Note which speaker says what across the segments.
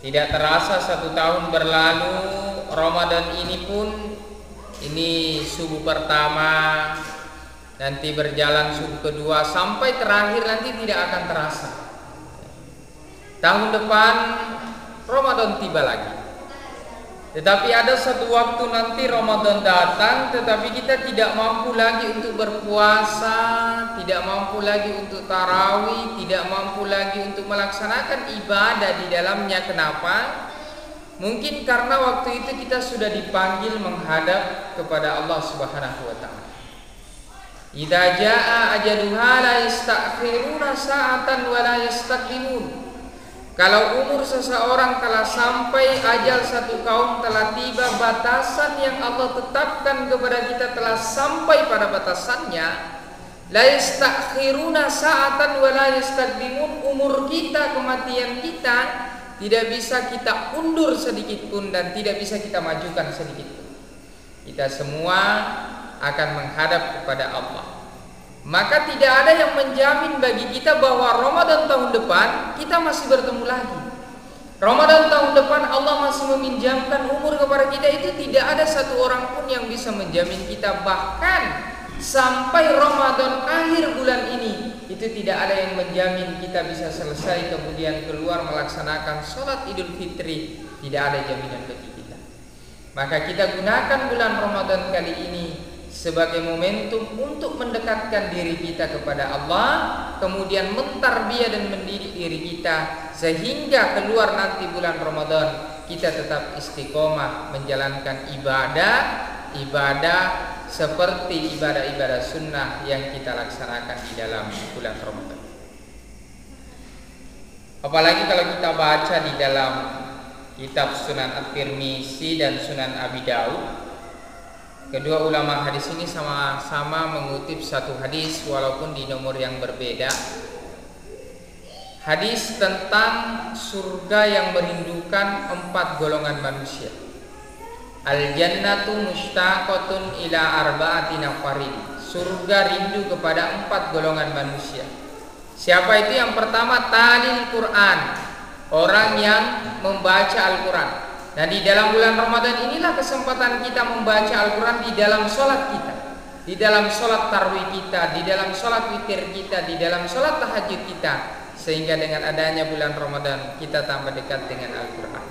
Speaker 1: Tidak terasa 1 tahun berlalu. Ramadan ini pun subuh pertama, nanti berjalan subuh kedua, sampai terakhir nanti tidak akan terasa. Tahun depan Ramadan tiba lagi. Tetapi ada satu waktu nanti Ramadan datang, tetapi kita tidak mampu lagi untuk berpuasa, tidak mampu lagi untuk tarawih, tidak mampu lagi untuk melaksanakan ibadah di dalamnya. Kenapa? Mungkin karena waktu itu kita sudah dipanggil menghadap kepada Allah Subhanahu wa taala. Idza jaa ajaluha la yastakhiruna sa'atan wa la yastaqdimun. Kalau umur seseorang telah sampai, ajal satu kaum telah tiba, batasan yang Allah tetapkan kepada kita telah sampai pada batasannya, la yastakhiruna sa'atan wa la yastaqdimun. Umur kita, kematian kita tidak bisa kita undur sedikit pun dan tidak bisa kita majukan sedikit pun. Kita semua akan menghadap kepada Allah. Maka tidak ada yang menjamin bagi kita bahwa Ramadan tahun depan kita masih bertemu lagi. Ramadan tahun depan Allah masih meminjamkan umur kepada kita, itu tidak ada satu orang pun yang bisa menjamin kita. Bahkan sampai Ramadan akhir bulan ini, itu tidak ada yang menjamin kita bisa selesai kemudian keluar melaksanakan sholat Idul Fitri. Tidak ada jaminan bagi kita. Maka kita gunakan bulan Ramadan kali ini sebagai momentum untuk mendekatkan diri kita kepada Allah, kemudian mentarbiyah dan mendidik diri kita sehingga keluar nanti bulan Ramadan kita tetap istiqomah menjalankan ibadah seperti ibadah sunnah yang kita laksanakan di dalam bulan Ramadan. Apalagi kalau kita baca di dalam kitab Sunan At-Tirmizi dan Sunan Abi Daud, kedua ulama hadis ini sama-sama mengutip satu hadis walaupun di nomor yang berbeda. Hadis tentang surga yang merindukan 4 golongan manusia. Al-jannatu mushtaqatun ila arba'ati nafarin. Surga rindu kepada 4 golongan manusia. Siapa itu? Yang pertama, talil Quran, orang yang membaca Al-Quran. Nah, di dalam bulan Ramadan inilah kesempatan kita membaca Al-Quran di dalam sholat kita, di dalam sholat tarawih kita, di dalam sholat witir kita, di dalam sholat tahajud kita, sehingga dengan adanya bulan Ramadan kita tambah dekat dengan Al-Quran.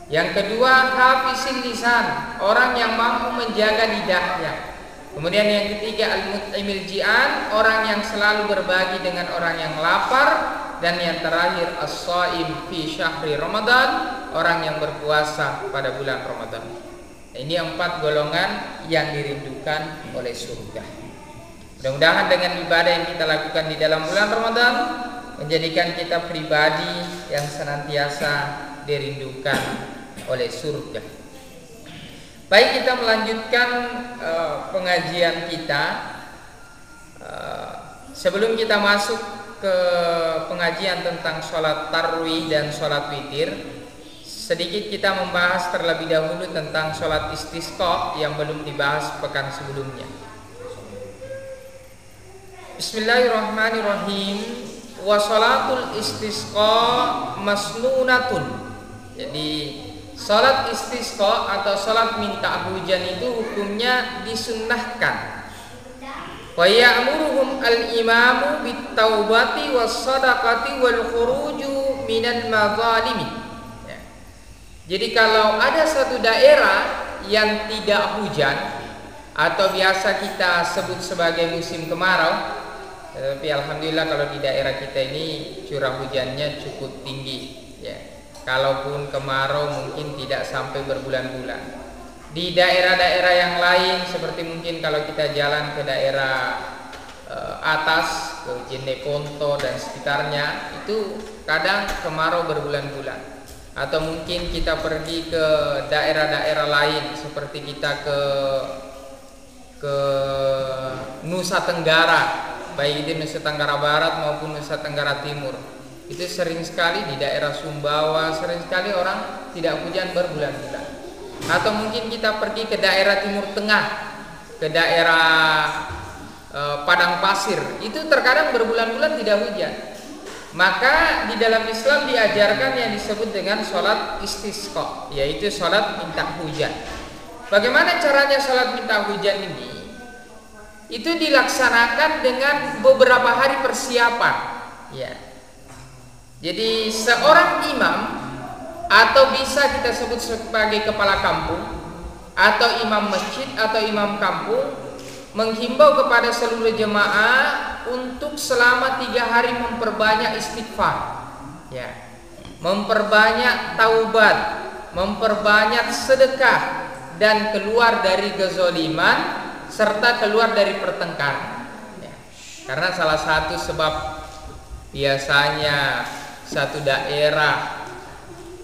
Speaker 1: Yang kedua, hafizil lisan, orang yang mampu menjaga lidahnya. Kemudian yang ketiga, al-mut'imil ji'an, orang yang selalu berbagi dengan orang yang lapar. Dan yang terakhir, as-shaim fi syahri Ramadan, orang yang berpuasa pada bulan Ramadan. Ini 4 golongan yang dirindukan oleh surga. Mudah-mudahan dengan ibadah yang kita lakukan di dalam bulan Ramadan menjadikan kita pribadi yang senantiasa dirindukan oleh surga. Baik, kita melanjutkan pengajian kita. Sebelum kita masuk ke pengajian tentang sholat tarawih dan sholat witir, sedikit kita membahas terlebih dahulu tentang sholat istisqa yang belum dibahas pekan sebelumnya. Bismillahirrahmanirrahim. Wa sholatul istisqa masnunatun. Jadi sholat istisqa atau sholat minta hujan itu hukumnya disunnahkan. Wa ya'muruhum al-imamu bit-taubati was-sadaqati wal khuruju minal mazalimi. Ya. Jadi kalau ada satu daerah yang tidak hujan atau biasa kita sebut sebagai musim kemarau, tapi alhamdulillah kalau di daerah kita ini curah hujannya cukup tinggi, ya. Kalaupun kemarau mungkin tidak sampai berbulan-bulan. Di daerah-daerah yang lain seperti mungkin kalau kita jalan ke daerah atas, ke Jeneponto dan sekitarnya, itu kadang kemarau berbulan-bulan. Atau mungkin kita pergi ke daerah-daerah lain seperti kita ke Nusa Tenggara, baik itu Nusa Tenggara Barat maupun Nusa Tenggara Timur. Itu sering sekali di daerah Sumbawa, sering sekali orang tidak hujan berbulan-bulan. Atau mungkin kita pergi ke daerah Timur Tengah, ke daerah Padang Pasir, itu terkadang berbulan-bulan tidak hujan. maka di dalam Islam diajarkan yang disebut dengan sholat istisqa, yaitu sholat minta hujan. Bagaimana caranya sholat minta hujan ini? Itu dilaksanakan dengan beberapa hari persiapan, ya. Jadi seorang imam atau bisa kita sebut sebagai kepala kampung atau imam masjid atau imam kampung menghimbau kepada seluruh jemaah untuk selama 3 hari memperbanyak istighfar, ya, memperbanyak taubat, memperbanyak sedekah, dan keluar dari kezaliman serta keluar dari pertengkaran, ya. Karena salah satu sebab biasanya satu daerah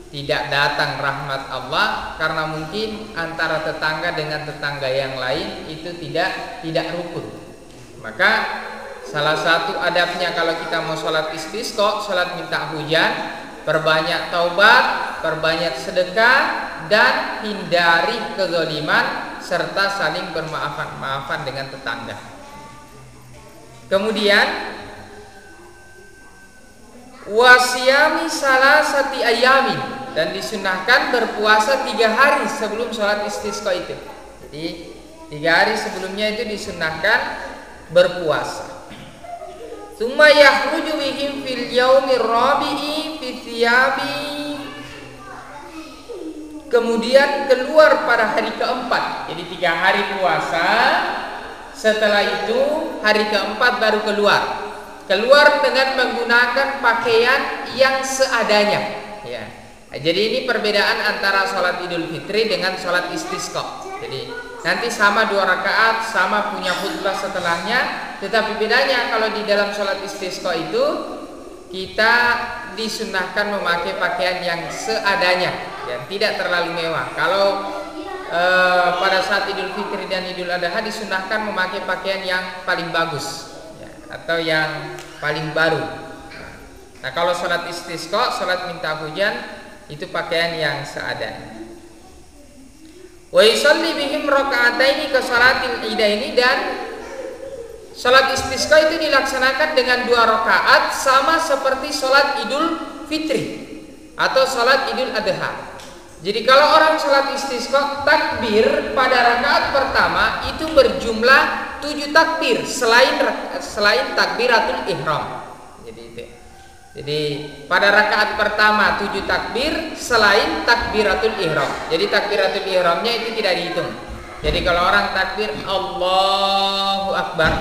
Speaker 1: tidak datang rahmat Allah karena mungkin antara tetangga dengan tetangga yang lain itu tidak rukun. Maka salah satu adabnya kalau kita mau sholat istisqa, sholat minta hujan, perbanyak taubat, perbanyak sedekah, dan hindari kezaliman serta saling bermaafan-maafan dengan tetangga. Kemudian wasiyami salasati ayamin, dan disunahkan berpuasa 3 hari sebelum sholat istisqa itu. Jadi 3 hari sebelumnya itu disunahkan berpuasa. Tsumma yakhruju bihim fil yaumir rabi'i fi thiyabi, kemudian keluar pada hari keempat. Jadi 3 hari puasa, setelah itu hari keempat baru keluar dengan menggunakan pakaian yang seadanya, ya. Jadi ini perbedaan antara sholat Idul Fitri dengan sholat istisqa. Jadi nanti sama 2 rakaat, sama punya khutbah setelahnya, tetapi bedanya kalau di dalam sholat istisqa itu kita disunahkan memakai pakaian yang seadanya, yang tidak terlalu mewah. Kalau pada saat Idul Fitri dan Idul Adha disunahkan memakai pakaian yang paling bagus, ya, atau yang paling baru. Nah, kalau sholat istisqa, sholat minta hujan, itu pakaian yang seadanya. Wa yusalli bihim raka'ataini ka shalatil idaini, dan sholat istisqa itu dilaksanakan dengan 2 rakaat sama seperti sholat Idul Fitri atau sholat Idul Adha. Jadi kalau orang sholat istisqa, takbir pada rakaat pertama itu berjumlah 7 takbir selain takbiratul ihram. Jadi pada rakaat pertama 7 takbir selain takbiratul ihram. Jadi takbiratul ihramnya itu tidak dihitung. Jadi kalau orang takbir Allahu Akbar,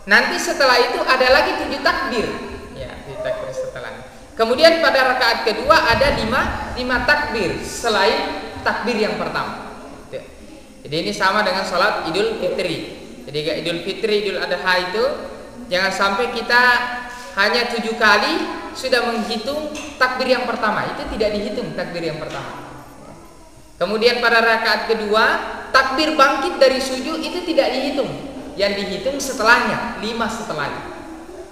Speaker 1: nanti setelah itu ada lagi 7 takbir, ya, 7 takbir setelahnya. Kemudian pada rakaat kedua ada 5 takbir selain takbir yang pertama. Jadi ini sama dengan sholat Idul Fitri. Jadi Idul Fitri, Idul Adha itu jangan sampai kita hanya 7 kali sudah menghitung takbir yang pertama, itu tidak dihitung takbir yang pertama. Kemudian pada rakaat kedua takbir bangkit dari sujud itu tidak dihitung, yang dihitung setelahnya, 5 setelahnya.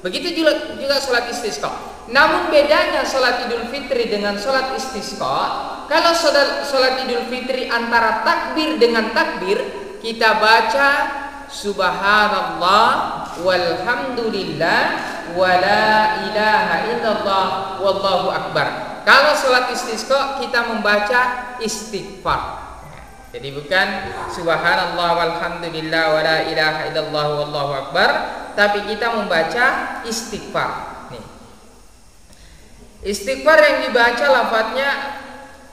Speaker 1: Begitu juga sholat istisqa. Namun bedanya sholat Idul Fitri dengan sholat istisqa, kalau sholat Idul Fitri antara takbir dengan takbir kita baca subhanallah walhamdulillah wala ilaha illallah wallahu akbar. Kalau sholat istisqa kita membaca istighfar. Jadi bukan subhanallah walhamdulillah wala ilaha illallah wallahu akbar, tapi kita membaca istighfar. Nih. Istighfar yang dibaca lafadznya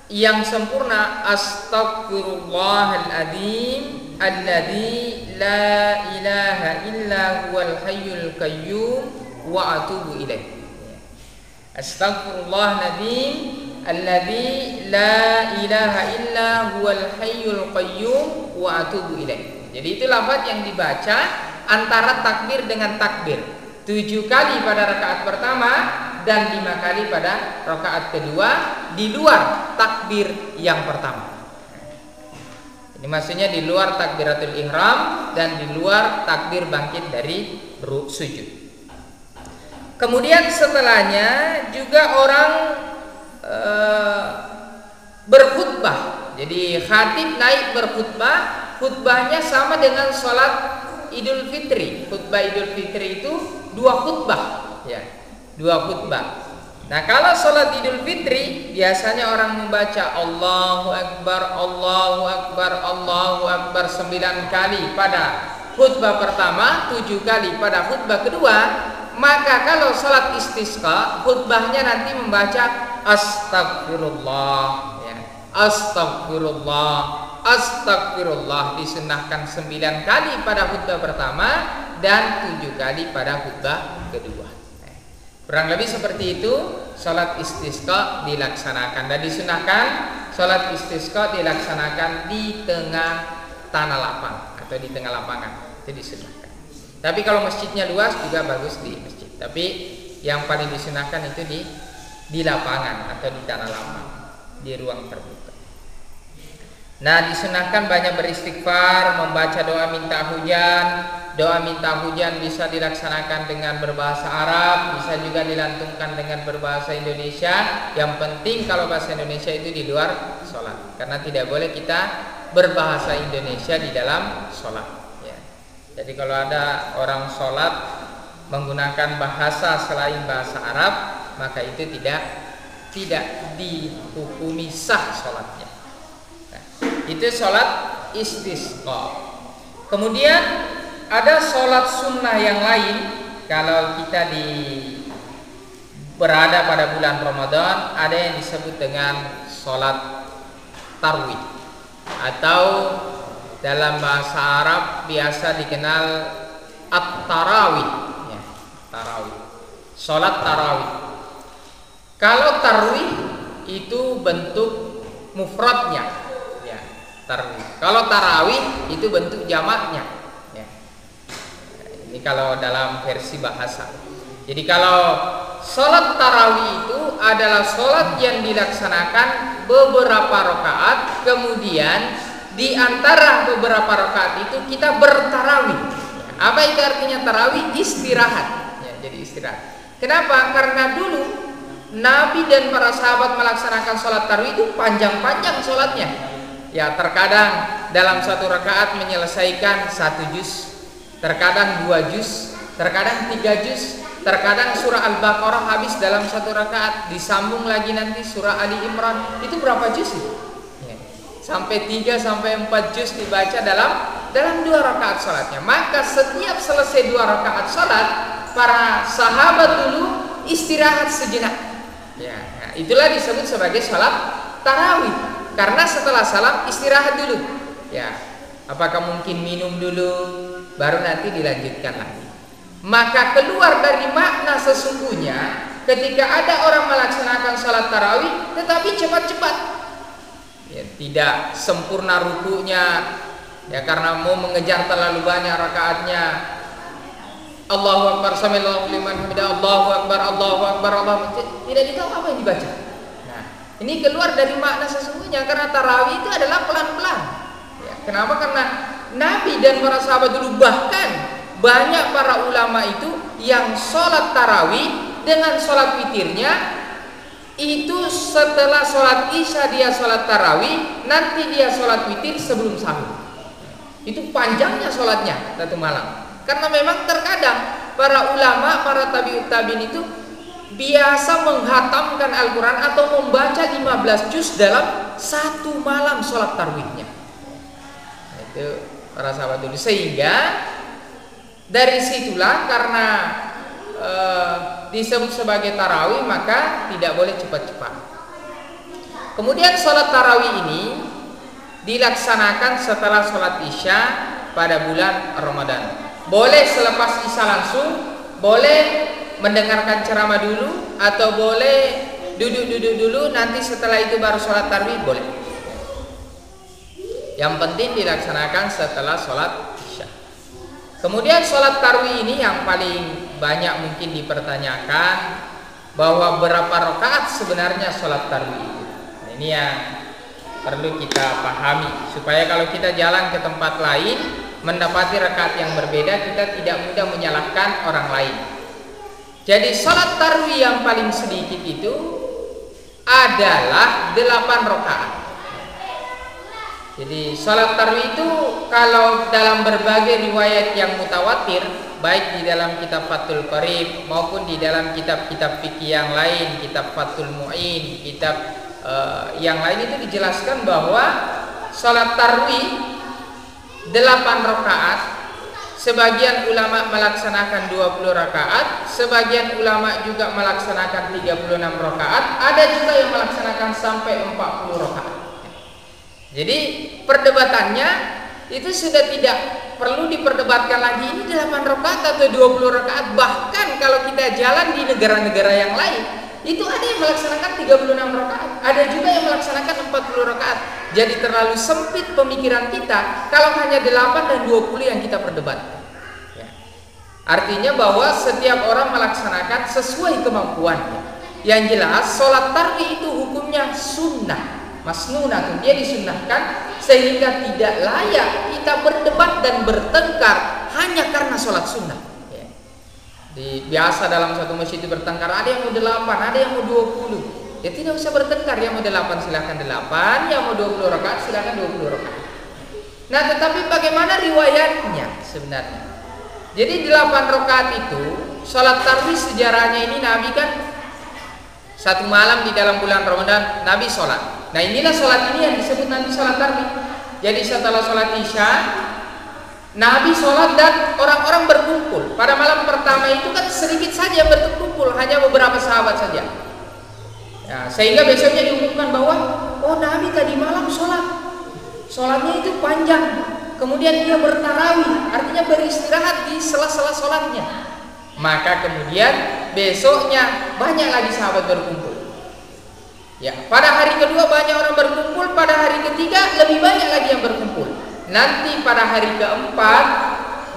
Speaker 1: yang sempurna, astagfirullahaladzim alladzi la ilaha illa huwal hayyul qayyum wa atubu ilaih. Astagfirullahaladzim alladzi la ilaha illa huwal hayyul qayyum wa atubu ilaih. Jadi itu lafaz yang dibaca antara takbir dengan takbir, 7 kali pada rakaat pertama dan 5 kali pada rakaat kedua di luar takbir yang pertama. Ini maksudnya di luar takbiratul ihram dan di luar takbir bangkit dari sujud. Kemudian setelahnya juga orang berkhutbah. Jadi khatib naik berkhutbah, khutbahnya sama dengan sholat Idul Fitri. Khutbah Idul Fitri itu 2 khutbah, ya. 2 khutbah. Nah, kalau sholat Idul Fitri biasanya orang membaca Allahu Akbar, Allahu Akbar, Allahu Akbar 9 kali pada khutbah pertama, 7 kali pada khutbah kedua. Maka kalau sholat istisqa, khutbahnya nanti membaca Astagfirullah, ya. Astagfirullah, Astagfirullah, disunahkan 9 kali pada khutbah pertama dan 7 kali pada khutbah kedua. Kurang lebih seperti itu sholat istisqa dilaksanakan, dan disunahkan sholat istisqa dilaksanakan di tengah tanah lapang atau di tengah lapangan, itu disunahkan. Tapi kalau masjidnya luas juga bagus di masjid, tapi yang paling disunahkan itu di lapangan atau di tanah lapang, di ruang terbuka. Nah, disunahkan banyak beristighfar, membaca doa minta hujan. Doa minta hujan bisa dilaksanakan dengan berbahasa Arab, bisa juga dilantunkan dengan berbahasa Indonesia. Yang penting kalau bahasa Indonesia itu di luar sholat, karena tidak boleh kita berbahasa Indonesia di dalam sholat, ya. Jadi kalau ada orang sholat menggunakan bahasa selain bahasa Arab, maka itu tidak dihukumi sah sholatnya. Nah, itu sholat istisqa. Kemudian ada sholat sunnah yang lain. Kalau kita berada pada bulan Ramadan, ada yang disebut dengan sholat tarwih, atau dalam bahasa Arab biasa dikenal at-tarawih, ya, tarawih. Sholat tarawih. Kalau tarwih itu bentuk mufradnya, ya, tarwih. Kalau tarawih itu bentuk jamaknya. Ini kalau dalam versi bahasa. Jadi kalau sholat tarawih itu adalah sholat yang dilaksanakan beberapa rakaat, kemudian di antara beberapa rakaat itu kita bertarawih. Apa itu artinya tarawih? Istirahat, ya, jadi istirahat. Kenapa? Karena dulu Nabi dan para sahabat melaksanakan sholat tarawih itu panjang-panjang sholatnya. Ya, terkadang dalam satu rakaat menyelesaikan 1 juz, terkadang 2 juz, terkadang 3 juz, terkadang surah Al-Baqarah habis dalam 1 rakaat, disambung lagi nanti surah Ali Imran. Itu berapa juz itu? Ya. Sampai 3 sampai 4 juz dibaca dalam 2 rakaat salatnya. Maka setiap selesai 2 rakaat salat, para sahabat dulu istirahat sejenak. Ya, nah, itulah disebut sebagai salat tarawih. Karena setelah salam istirahat dulu. Ya, apakah mungkin minum dulu, baru nanti dilanjutkan lagi. Maka keluar dari makna sesungguhnya ketika ada orang melaksanakan sholat tarawih tetapi cepat-cepat, ya, tidak sempurna rukunya, ya, karena mau mengejar terlalu banyak rakaatnya. Allahu Akbar, sami'allahu liman hamidah, Allahu Akbar, Allahu Akbar, Allahu Akbar, tidak ditahu apa yang dibaca. Nah, ini keluar dari makna sesungguhnya, karena tarawih itu adalah pelan-pelan. Ya, kenapa? Karena Nabi dan para sahabat dulu, bahkan banyak para ulama itu yang sholat tarawih dengan sholat witirnya itu setelah sholat isya dia sholat tarawih, nanti dia sholat witir sebelum sahur. Itu panjangnya sholatnya satu malam. Karena memang terkadang para ulama, para tabi'ut-tabi'in itu biasa menghatamkan Al-Quran atau membaca 15 juz dalam 1 malam sholat tarawihnya. Itu para sahabat dulu, sehingga dari situlah karena disebut sebagai tarawih maka tidak boleh cepat-cepat. Kemudian sholat tarawih ini dilaksanakan setelah sholat isya pada bulan Ramadan. Boleh selepas isya langsung, boleh mendengarkan ceramah dulu, atau boleh duduk-duduk dulu, nanti setelah itu baru sholat tarawih, boleh. Yang penting dilaksanakan setelah sholat isya. Kemudian sholat tarawih ini yang paling banyak mungkin dipertanyakan, bahwa berapa rakaat sebenarnya sholat tarawih itu. Nah, ini yang perlu kita pahami, supaya kalau kita jalan ke tempat lain mendapati rakaat yang berbeda, kita tidak mudah menyalahkan orang lain. Jadi sholat tarawih yang paling sedikit itu adalah 8 rakaat. Jadi sholat tarawih itu kalau dalam berbagai riwayat yang mutawatir baik di dalam kitab Fathul Qarib maupun di dalam kitab-kitab fikih yang lain, kitab Fathul Mu'in, kitab yang lain itu dijelaskan bahwa sholat tarawih 8 rakaat, sebagian ulama melaksanakan 20 rakaat, sebagian ulama juga melaksanakan 36 rakaat, ada juga yang melaksanakan sampai 40 rakaat. Jadi perdebatannya itu sudah tidak perlu diperdebatkan lagi ini 8 rakaat atau 20 rakaat. Bahkan kalau kita jalan di negara-negara yang lain, itu ada yang melaksanakan 36 rakaat, ada juga yang melaksanakan 40 rakaat. Jadi terlalu sempit pemikiran kita kalau hanya 8 dan 20 yang kita perdebatkan. Ya. Artinya bahwa setiap orang melaksanakan sesuai kemampuannya. Yang jelas sholat tarawih itu hukumnya sunnah, masnunah, dia disunnahkan, sehingga tidak layak kita berdebat dan bertengkar hanya karena sholat sunnah. Biasa dalam satu masjid itu bertengkar, ada yang mau 8, ada yang mau 20. Ya tidak usah bertengkar, yang mau 8 silakan 8, yang mau 20 rakaat silakan 20 rakaat. Nah, tetapi bagaimana riwayatnya sebenarnya? Jadi 8 rakaat itu sholat tarawih sejarahnya ini Nabi kan satu malam di dalam bulan Ramadan Nabi sholat. Nah, inilah sholat ini yang disebut nanti sholat tarawih. Jadi setelah sholat Isya Nabi sholat dan orang-orang berkumpul. Pada malam pertama itu kan sedikit saja berkumpul, hanya beberapa sahabat saja. Ya, sehingga besoknya diumumkan bahwa oh Nabi tadi malam sholatnya itu panjang. Kemudian dia bertarawih, artinya beristirahat di sela-sela sholatnya. Maka kemudian besoknya banyak lagi sahabat berkumpul. Ya, pada hari kedua banyak orang berkumpul, pada hari ketiga lebih banyak lagi yang berkumpul. Nanti pada hari keempat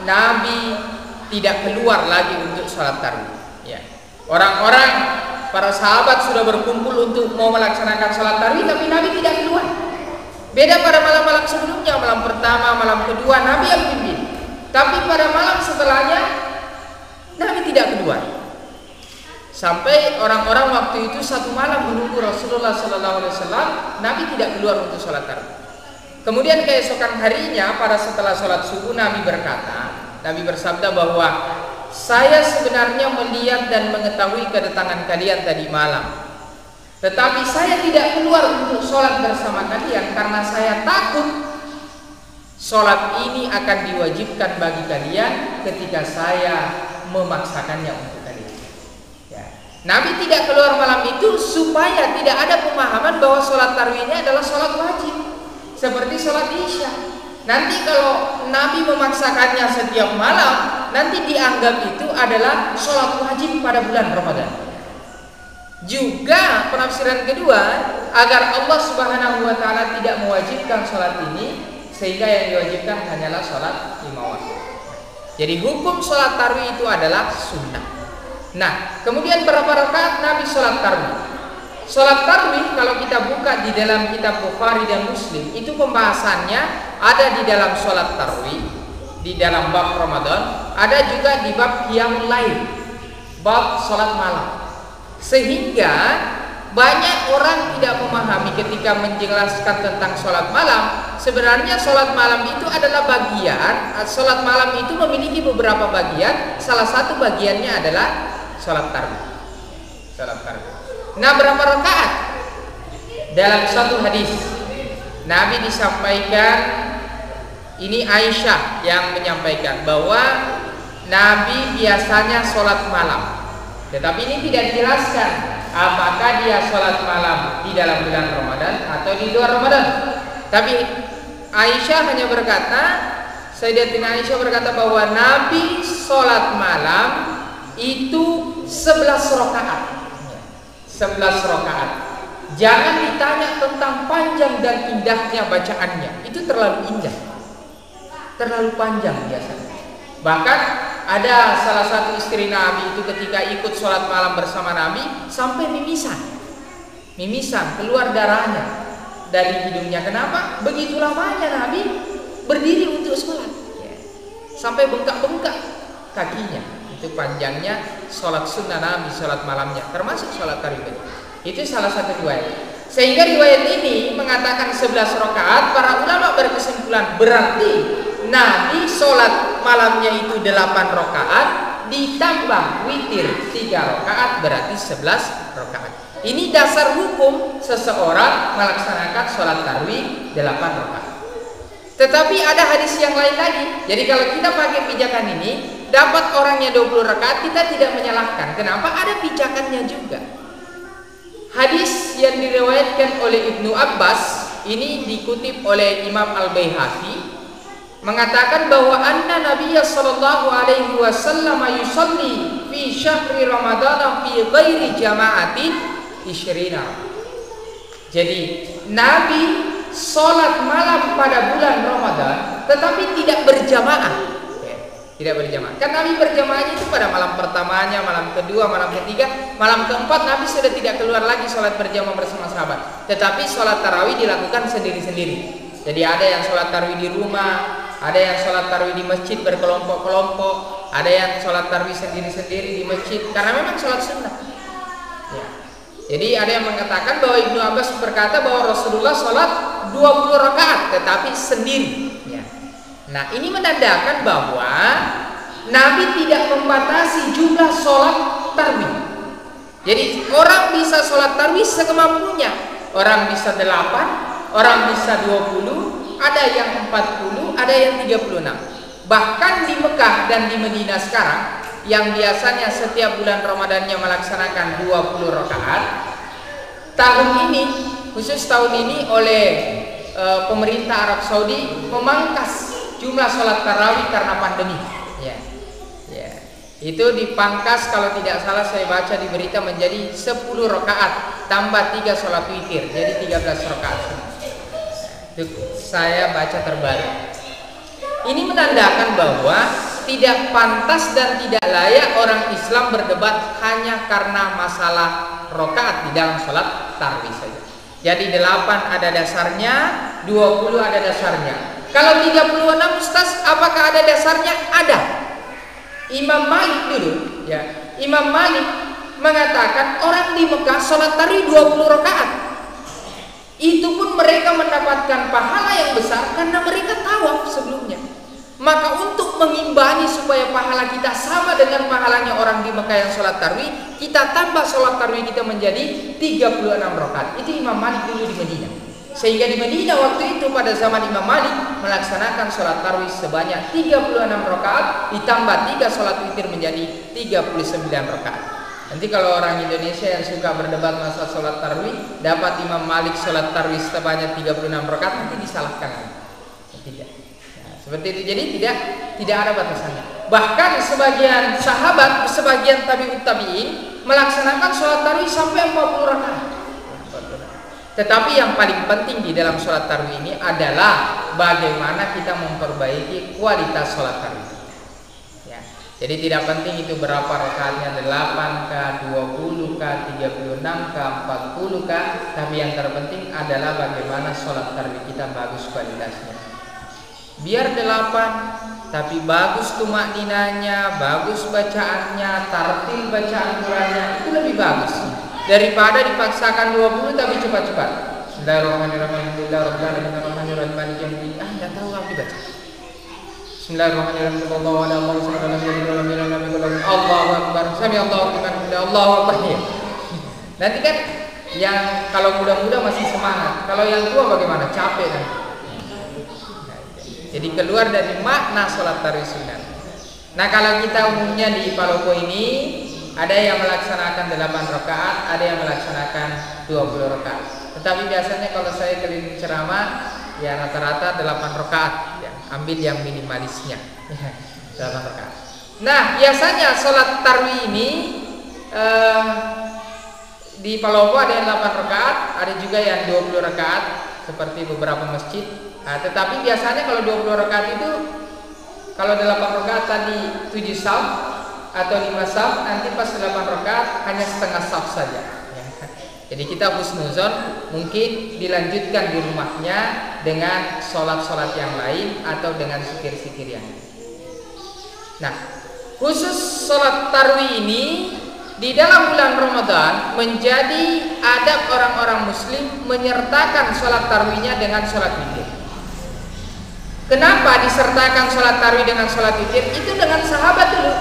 Speaker 1: Nabi tidak keluar lagi untuk sholat tarawih. Ya. Orang-orang, para sahabat sudah berkumpul untuk mau melaksanakan sholat tarawih, tapi Nabi tidak keluar. Beda pada malam-malam sebelumnya, malam pertama, malam kedua Nabi yang pimpin. Tapi pada malam setelahnya Nabi tidak keluar. Sampai orang-orang waktu itu satu malam menunggu Rasulullah SAW, Nabi tidak keluar untuk sholat tarawih. Kemudian keesokan harinya pada setelah sholat subuh Nabi berkata, Nabi bersabda bahwa saya sebenarnya melihat dan mengetahui kedatangan kalian tadi malam, tetapi saya tidak keluar untuk sholat bersama kalian karena saya takut sholat ini akan diwajibkan bagi kalian ketika saya memaksakannya untuk kalian. Ya. Nabi tidak keluar malam itu supaya tidak ada pemahaman bahwa sholat tarawih ini adalah sholat wajib seperti sholat Isya. Nanti kalau Nabi memaksakannya setiap malam, nanti dianggap itu adalah sholat wajib pada bulan Ramadan. Juga penafsiran kedua, agar Allah Subhanahu wa Ta'ala tidak mewajibkan sholat ini, sehingga yang diwajibkan hanyalah sholat 5 waktu. Jadi hukum sholat tarawih itu adalah sunnah. Nah, kemudian berapa rakaat Nabi sholat tarawih? Sholat tarawih kalau kita buka di dalam kitab Bukhari dan Muslim, itu pembahasannya ada di dalam sholat tarawih, di dalam bab Ramadan, ada juga di bab qiyamul lail, bab sholat malam. Sehingga banyak orang tidak memahami ketika menjelaskan tentang sholat malam. Sebenarnya sholat malam itu adalah bagian, sholat malam itu memiliki beberapa bagian. Salah satu bagiannya adalah sholat tarawih. Sholat tarawih. Nah, berapa rakaat? Dalam satu hadis Nabi disampaikan, ini Aisyah yang menyampaikan bahwa Nabi biasanya sholat malam, tetapi ini tidak dijelaskan apakah dia sholat malam di dalam bulan Ramadan atau di luar Ramadan. Tapi Aisyah hanya berkata, Sayyidatina Aisyah berkata bahwa Nabi sholat malam itu 11 rakaat. 11 rakaat. Jangan ditanya tentang panjang dan indahnya bacaannya, itu terlalu indah, terlalu panjang biasanya. Bahkan ada salah satu istri Nabi itu ketika ikut sholat malam bersama Nabi sampai mimisan keluar darahnya dari hidungnya. Kenapa? Begitu lamanya Nabi berdiri untuk sholat, sampai bengkak-bengkak kakinya. Itu panjangnya sholat sunnah Nabi, sholat malamnya, termasuk sholat tarawih. Itu salah satu riwayat. Sehingga riwayat ini mengatakan 11 rakaat. Para ulama berkesimpulan berarti Nabi sholat malamnya itu 8 rakaat ditambah witir 3 rakaat berarti 11 rakaat. Ini dasar hukum seseorang melaksanakan sholat tarawih 8 rakaat. Tetapi ada hadis yang lain lagi. Jadi kalau kita pakai pijakan ini, dapat orangnya 20 rakaat, kita tidak menyalahkan. Kenapa? Ada pijakannya juga. Hadis yang diriwayatkan oleh Ibnu Abbas ini dikutip oleh Imam Al-Baihaqi mengatakan bahwa anna Nabiyya sallallahu alaihi wasallam yusalli fi syahri Ramadan fi ghairi jama'atin isyrina. Jadi Nabi sholat malam pada bulan Ramadan tetapi tidak berjamaah. Tidak berjamaah. Kan Nabi berjamaahnya itu pada malam pertamanya, malam kedua, malam ketiga, malam keempat Nabi sudah tidak keluar lagi sholat berjamaah bersama sahabat. Tetapi sholat tarawih dilakukan sendiri-sendiri. Jadi ada yang sholat tarawih di rumah, ada yang sholat tarawih di masjid berkelompok-kelompok, ada yang sholat tarawih sendiri-sendiri di masjid karena memang sholat sunnah. Ya. Jadi ada yang mengatakan bahwa Ibnu Abbas berkata bahwa Rasulullah sholat 20 rakaat tetapi sendiri. Ya. Nah ini menandakan bahwa Nabi tidak membatasi jumlah sholat tarawih. Jadi orang bisa sholat tarawih sekemampunya. Orang bisa 8, orang bisa 20, ada yang 40, ada yang 36. Bahkan di Mekah dan di Madinah sekarang yang biasanya setiap bulan Ramadannya melaksanakan 20 rakaat, tahun ini, khusus tahun ini oleh pemerintah Arab Saudi memangkas jumlah sholat tarawih karena pandemi. Ya. Ya. Itu dipangkas kalau tidak salah saya baca di berita menjadi 10 rakaat tambah 3 sholat witir, jadi 13 rakaat. Itu saya baca terbaru. Ini menandakan bahwa tidak pantas dan tidak layak orang Islam berdebat hanya karena masalah rakaat di dalam sholat tarawih saja. Jadi 8 ada dasarnya, 20 ada dasarnya. Kalau 36 Ustaz, apakah ada dasarnya? Ada. Imam Malik dulu, ya. Imam Malik mengatakan orang di Mekah sholat tarawih 20 rakaat. Itu pun mereka mendapatkan pahala yang besar karena mereka tawaf sebelumnya. Maka untuk mengimbangi supaya pahala kita sama dengan pahalanya orang di Mekah yang sholat tarawih, kita tambah sholat tarawih kita menjadi 36 rakaat. Itu Imam Malik dulu di Madinah. Sehingga di Madinah waktu itu pada zaman Imam Malik melaksanakan sholat tarawih sebanyak 36 rakaat ditambah 3 sholat witir menjadi 39 rakaat. Nanti kalau orang Indonesia yang suka berdebat masalah sholat tarawih, dapat Imam Malik sholat tarawih sebanyak 36 rakaat, nanti disalahkan. Tidak. Nah, seperti itu. Jadi tidak ada batasannya. Bahkan sebagian sahabat, sebagian tabi'ut tabi'in melaksanakan sholat tarawih sampai 40 rakaat. Tetapi yang paling penting di dalam sholat tarawih ini adalah bagaimana kita memperbaiki kualitas sholat tarawih. Ya. Jadi tidak penting itu berapa rakaatnya, 8 kah, 20 kah, 36 kah, 40 kah, tapi yang terpenting adalah bagaimana sholat tarawih kita bagus kualitasnya. Biar 8 tapi bagus tumakninanya, bagus bacaannya, tartil bacaan Qur'annya, itu lebih bagus daripada dipaksakan 20 tapi cepat-cepat. Bismillahirrahmanirrahim. Enggak tahu apa dibaca. Bismillahirrahmanirrahim. Allahu Akbar. Sami Allahu liman hamidah. Allahu Akbar. Nanti kan yang kalau muda-muda masih semangat, kalau yang tua bagaimana? Capek kan. Jadi keluar dari makna sholat tarawih sunat. Nah kalau kita umumnya di Palopo ini ada yang melaksanakan 8 rakaat, ada yang melaksanakan 20 rakaat. Tetapi biasanya kalau saya keliling ceramah, ya rata-rata 8 rakaat. Ya, ambil yang minimalisnya, 8 rakaat. Nah biasanya sholat tarawih ini di Palopo ada yang 8 rakaat, ada juga yang 20 rakaat seperti beberapa masjid. Nah, tetapi biasanya kalau 20 rakaat itu, kalau 8 rakaat tadi 7 saf atau 5 saf, nanti pas 8 rakaat hanya setengah saf saja. Ya. Jadi kita husnuzon mungkin dilanjutkan di rumahnya dengan sholat-sholat yang lain atau dengan zikir-zikir yang lain. Nah, khusus sholat tarawih ini di dalam bulan Ramadan menjadi adab orang-orang Muslim menyertakan sholat tarawihnya dengan sholat witir. Kenapa disertakan sholat tarawih dengan sholat witir? Itu dengan sahabat dulu.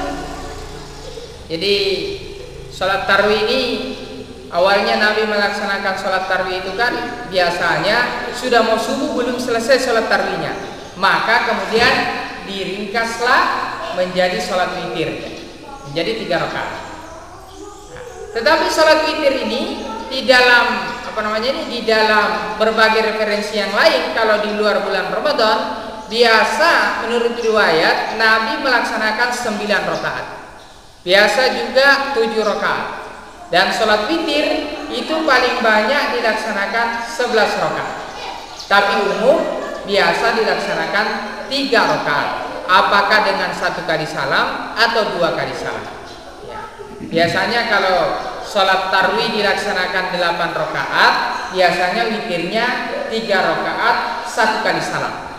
Speaker 1: Jadi sholat tarawih ini awalnya Nabi melaksanakan sholat tarawih itu kan biasanya sudah mau subuh belum selesai sholat tarawihnya, maka kemudian diringkaslah menjadi sholat witir, menjadi 3 rakaat. Tetapi sholat witir ini di dalam di dalam berbagai referensi yang lain, kalau di luar bulan Ramadan biasa menurut riwayat Nabi melaksanakan 9 rakaat, biasa juga 7 rakaat, dan sholat witir itu paling banyak dilaksanakan 11 rakaat. Tapi umum biasa dilaksanakan 3 rakaat, apakah dengan 1 kali salam atau 2 kali salam. Ya. Biasanya kalau sholat tarawih dilaksanakan 8 rakaat, biasanya witirnya 3 rakaat 1 kali salam.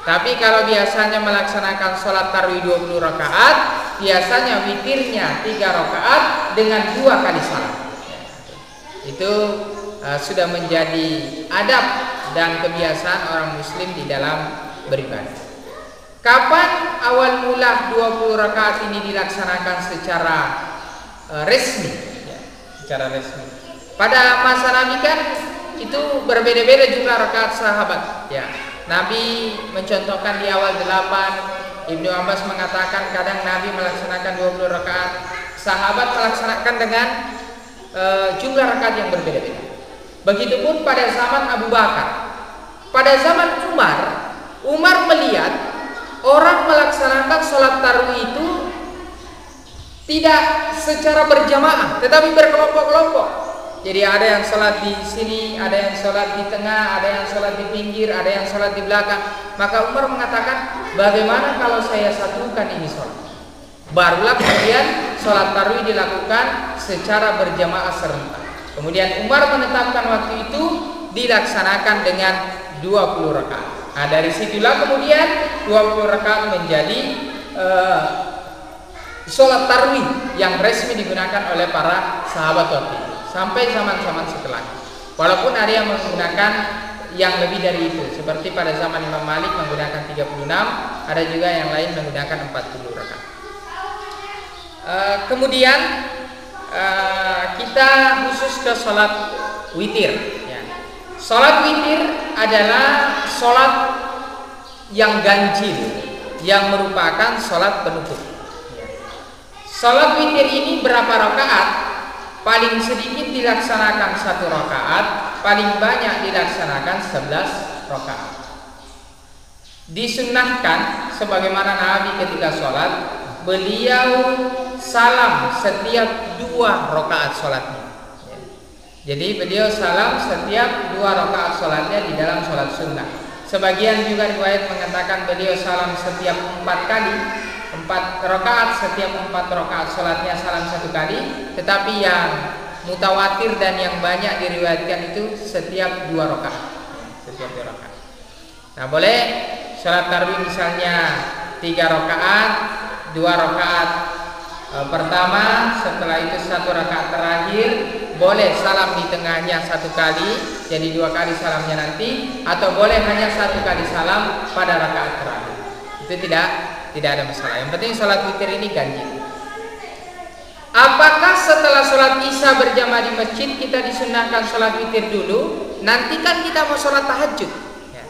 Speaker 1: Tapi kalau biasanya melaksanakan sholat tarawih 20 rakaat, biasanya witirnya 3 rakaat dengan 2 kali salam. Itu sudah menjadi adab dan kebiasaan orang muslim di dalam beribadah. Kapan awal mula 20 rakaat ini dilaksanakan secara resmi? Ya, secara resmi. Pada masa Nabi kan itu berbeda-beda jumlah rakaat sahabat. Ya. Nabi mencontohkan di awal 8, Ibnu Abbas mengatakan kadang Nabi melaksanakan 20 rakaat, sahabat melaksanakan dengan jumlah rakaat yang berbeda-beda. Begitupun pada zaman Abu Bakar. Pada zaman Umar melihat orang melaksanakan sholat tarawih itu tidak secara berjamaah, tetapi berkelompok-kelompok. Jadi ada yang sholat di sini, ada yang sholat di tengah, ada yang sholat di pinggir, ada yang sholat di belakang. Maka Umar mengatakan, bagaimana kalau saya satukan ini sholat? Barulah kemudian sholat tarawih dilakukan secara berjamaah serentak. Kemudian Umar menetapkan waktu itu dilaksanakan dengan 20 rakaat. Nah, dari situlah kemudian 20 rakaat menjadi sholat tarawih yang resmi digunakan oleh para sahabat waktu itu. Sampai zaman-zaman setelah. Walaupun ada yang menggunakan yang lebih dari itu, seperti pada zaman Imam Malik menggunakan 36, ada juga yang lain menggunakan 40 rakaat. Kemudian kita khusus ke sholat witir. Ya. Sholat witir adalah sholat yang ganjil, yang merupakan sholat penutup. Ya. Sholat witir ini berapa rakaat? Paling sedikit dilaksanakan 1 rakaat, paling banyak dilaksanakan 11 rakaat. Disunnahkan sebagaimana Nabi ketika sholat, beliau salam setiap 2 rakaat sholatnya. Jadi beliau salam setiap 2 rakaat sholatnya di dalam sholat sunnah. Sebagian juga riwayat mengatakan beliau salam setiap 4 kali. 4 rakaat, setiap 4 rakaat sholatnya salam 1 kali. Tetapi yang mutawatir dan yang banyak diriwayatkan itu setiap 2 rakaat. Setiap 2 rakaat. Nah, boleh sholat tarawih misalnya 3 rakaat, 2 rakaat pertama, setelah itu 1 rakaat terakhir, boleh salam di tengahnya 1 kali, jadi 2 kali salamnya nanti, atau boleh hanya 1 kali salam pada rakaat terakhir. Itu tidak ada masalah. Yang penting sholat witir ini ganjil. Apakah setelah sholat isya berjamaah di masjid kita disunnahkan sholat witir dulu? Nanti kan kita mau sholat tahajud. Ya.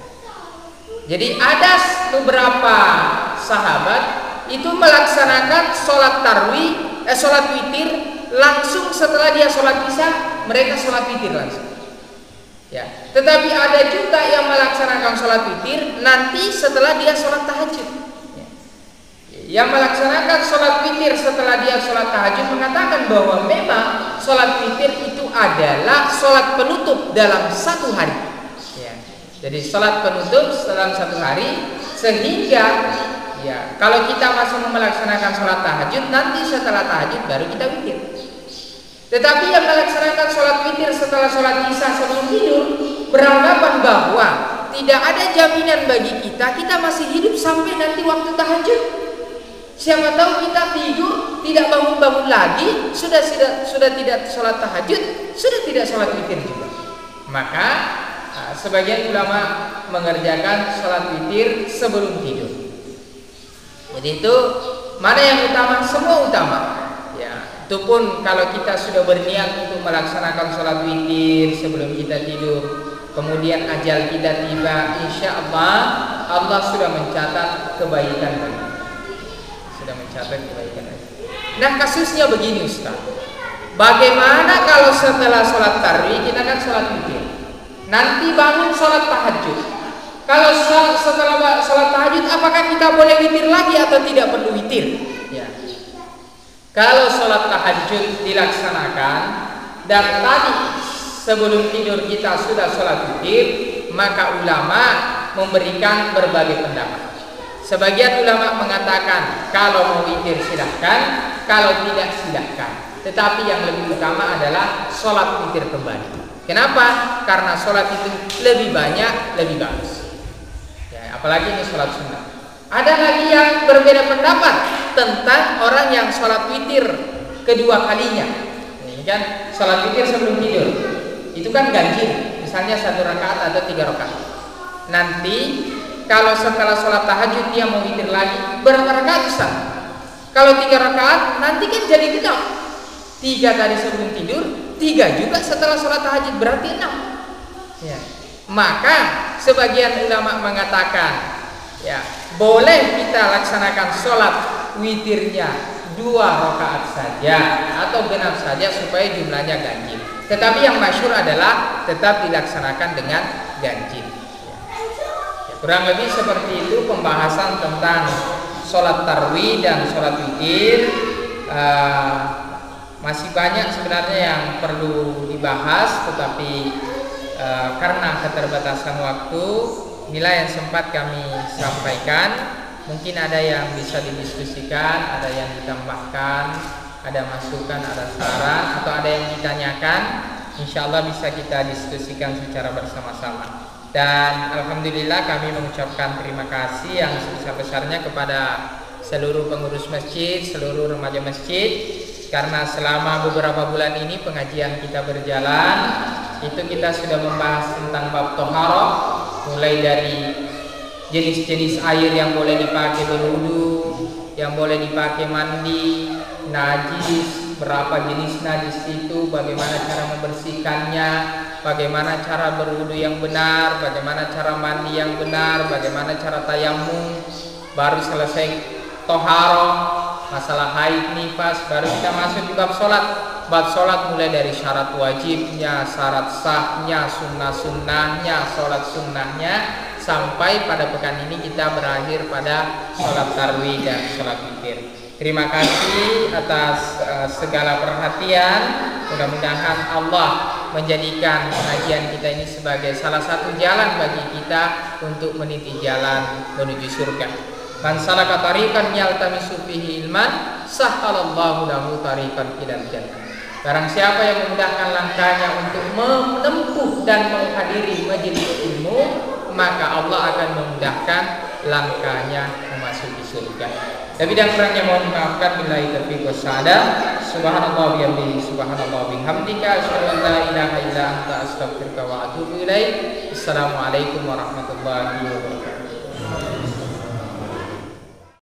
Speaker 1: Jadi ada beberapa sahabat itu melaksanakan sholat tarawih, sholat witir langsung setelah dia sholat isya, mereka sholat witir langsung. Ya. Tetapi ada juga yang melaksanakan sholat witir nanti setelah dia sholat tahajud. Yang melaksanakan sholat witir setelah dia sholat tahajud mengatakan bahwa memang sholat witir itu adalah sholat penutup dalam 1 hari. Ya. Jadi sholat penutup dalam 1 hari, sehingga ya kalau kita masih melaksanakan sholat tahajud, nanti setelah tahajud baru kita witir. Tetapi yang melaksanakan sholat witir setelah sholat isya sebelum tidur beranggapan bahwa tidak ada jaminan bagi kita masih hidup sampai nanti waktu tahajud. Siapa tahu kita tidur tidak bangun-bangun lagi, sudah tidak sholat tahajud, sudah tidak sholat witir juga. Maka sebagian ulama mengerjakan sholat witir sebelum tidur. Jadi itu mana yang utama? Semua utama. Ya, itu pun kalau kita sudah berniat untuk melaksanakan sholat witir sebelum kita tidur, kemudian ajal kita tiba, insya Allah Allah sudah mencatat kebaikan bagi. Sudah mencatat kebaikan bagi. Nah kasusnya begini Ustaz. Bagaimana kalau setelah sholat tarawih kita kan sholat witir, nanti bangun sholat tahajud. Kalau setelah sholat tahajud, apakah kita boleh witir lagi atau tidak perlu witir? Ya. Kalau sholat tahajud dilaksanakan dan tadi sebelum tidur kita sudah sholat witir, maka ulama memberikan berbagai pendapat. Sebagian ulama mengatakan kalau mau witir silahkan, kalau tidak silahkan. Tetapi yang lebih utama adalah sholat witir kembali. Kenapa? Karena sholat itu lebih banyak, lebih bagus. Ya, apalagi ini sholat sunnah. Ada lagi yang berbeda pendapat tentang orang yang sholat witir kedua kalinya. Ini kan sholat witir sebelum tidur. Itu kan ganjil. Misalnya 1 rakaat atau 3 rakaat. Nanti kalau setelah sholat tahajud dia mau witir lagi, berapa rakaat Ustaz? Kalau 3 rakaat nanti kan jadi genap. 3 tadi sebelum tidur, 3 juga setelah sholat tahajud, berarti 6. Ya. Maka sebagian ulama mengatakan, ya boleh kita laksanakan sholat witirnya 2 rakaat saja atau genap saja supaya jumlahnya ganjil. Tetapi yang masyhur adalah tetap dilaksanakan dengan ganjil. Ya, kurang lebih seperti itu pembahasan tentang sholat tarawih dan sholat witir. Masih banyak sebenarnya yang perlu dibahas, tetapi karena keterbatasan waktu, inilah yang sempat kami sampaikan. Mungkin ada yang bisa didiskusikan, ada yang ditambahkan, ada masukan, ada saran, atau ada yang ditanyakan. Insya Allah bisa kita diskusikan secara bersama-sama. Dan alhamdulillah kami mengucapkan terima kasih yang sebesar-besarnya kepada seluruh pengurus masjid, seluruh remaja masjid. Karena selama beberapa bulan ini pengajian kita berjalan, itu kita sudah membahas tentang bab toharoh, mulai dari jenis-jenis air yang boleh dipakai berwudu, yang boleh dipakai mandi, najis, berapa jenis najis itu, bagaimana cara membersihkannya, bagaimana cara berwudu yang benar, bagaimana cara mandi yang benar, bagaimana cara tayamum, baru selesai toharoh, masalah haid, nifas, baru kita masuk di bab sholat. Bab sholat mulai dari syarat wajibnya, syarat sahnya, sunnah-sunnahnya, sholat sunnahnya, sampai pada pekan ini kita berakhir pada sholat tarawih dan sholat witir. Terima kasih atas segala perhatian. Mudah-mudahan Allah menjadikan pengajian kita ini sebagai salah satu jalan bagi kita untuk meniti jalan menuju surga. Man salaka tariqan yaltamisu fihi ilman sahhalallahu lahu tariqan ilal jannah. Barang siapa yang memudahkan langkahnya untuk menempuh dan menghadiri majelis ilmu, maka Allah akan memudahkan langkahnya memasuki surga. Tapi dan kurangnya mohon dimaafkan, billahi taufiq wassalam. Subhanallah bihamdihi, subhanallah bihamdika, asyhadu an la ilaha illa anta, astaghfiruka wa atubu ilaik. Assalamualaikum warahmatullahi wabarakatuh.